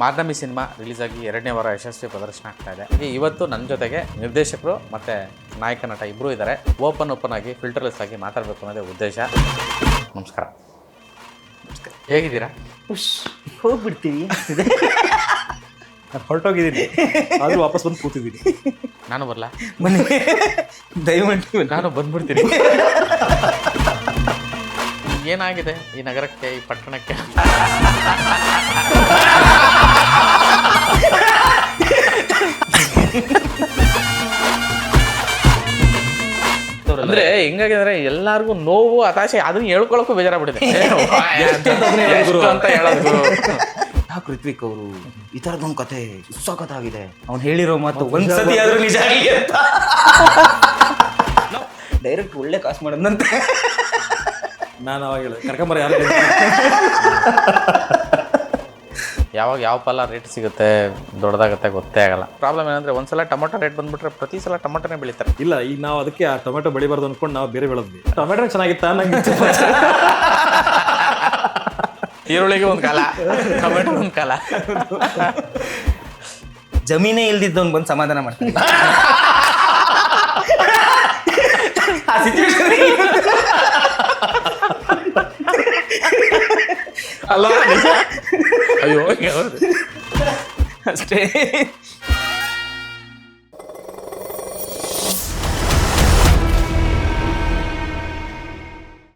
Marnami cinema release ಆಗಿ 2ನೇ ವಾರ ಯಶಸ್ವಿ ಪ್ರದರ್ಶನ ಆಗ್ತಾ ಇದೆ. ಹಾಗೆ ಇವತ್ತು ನನ್ನ ಜೊತೆಗೆ ನಿರ್ದೇಶಕರು ಮತ್ತು ನಾಯಕ ನಟ ಇಬ್ಬರು ಇದ್ದಾರೆ. ಓಪನ್ ಆಗಿ ಫಿಲ್ಟರ್ಲೆಸ್ ಆಗಿ ಮಾತಾಡಬೇಕು ಅನ್ನೋದೇ ಉದ್ದೇಶ. ನಮಸ್ಕಾರ. ಹೇಗಿದ್ದೀರಾ? ಹೋಗ್ಬಿಡ್ತೀವಿ. ನಾನು ಹೊರಟೋಗಿದ್ದೀನಿ, ಆದರೂ ವಾಪಸ್ ಬಂದು ಕೂತಿದ್ದೀನಿ. ನಾನು ಬರಲ್ಲ, ಬನ್ನಿ ದಯವಿಟ್ಟು. ನಾನು ಬಂದ್ಬಿಡ್ತೀನಿ. ಏನಾಗಿದೆ ಈ ನಗರಕ್ಕೆ, ಈ ಪಟ್ಟಣಕ್ಕೆ? ಅಂದ್ರೆ ಹೆಂಗಾಗಿದ್ರೆ ಎಲ್ಲಾರ್ಗು ನೋವು ಹತಾಶೆ ಅದನ್ನ ಹೇಳ್ಕೊಳಕ್ಕೂ ಬೇಜಾರಾಗ್ಬಿಟ್ಟಿದೆ. ಅಂತ ಹೇಳೋದು ಯಾಕೆ ಋತ್ವಿಕ್ ಅವರು ಈ ಥರದೊಂದು ಕತೆ ಸಖತ್ತಾಗಿದೆ, ಅವ್ನು ಹೇಳಿರೋ ಮಾತು ಒಂದ್ಸತಿ ಆದ್ರೂ ನಿಜ ಆಗಲಿ ಅಂತ ಡೈರೆಕ್ಟ್ ಒಳ್ಳೆ ಕಾಸು ಮಾಡೋದಂತೆ. ನಾನು ಅವಾಗ ಹೇಳಿ ಕರ್ಕೊಂಬರ ಯಾರು ಯಾವಾಗ ಯಾವ ಫಲ ರೇಟ್ ಸಿಗುತ್ತೆ ದೊಡ್ಡದಾಗುತ್ತೆ ಗೊತ್ತೇ ಆಗಲ್ಲ. ಪ್ರಾಬ್ಲಮ್ ಏನಂದ್ರೆ ಒಂದ್ಸಲ ಟೊಮೊಟೊ ರೇಟ್ ಬಂದ್ಬಿಟ್ರೆ ಪ್ರತಿ ಸಲ ಟೊಮೊಟೊನೇ ಬೆಳಿತಾರೆ. ಇಲ್ಲ, ಈಗ ನಾವು ಅದಕ್ಕೆ ಆ ಟೊಮೆಟೊ ಬೆಳಿಬಾರ್ದು ಅನ್ಕೊಂಡು ನಾವು ಬೇರೆ ಬೆಳೆದ್ವಿ. ಟೊಮೆಟೊ ಚೆನ್ನಾಗಿತ್ತಾ ನಂಗೆ ಈರುಳ್ಳಿಗೆ ಒಂದು ಕಾಲ, ಟೊಮೆಟೊ ಒಂದು ಕಾಲ. ಜಮೀನೇ ಇಲ್ದಿದ್ದವ್ನು ಬಂದು ಸಮಾಧಾನ ಮಾಡ್ತಾನೆ. ಆ ಸಿಚುವೇಶನ್ ಅಲ್ಲ, ಅಯ್ಯೋ ಅಷ್ಟೇ.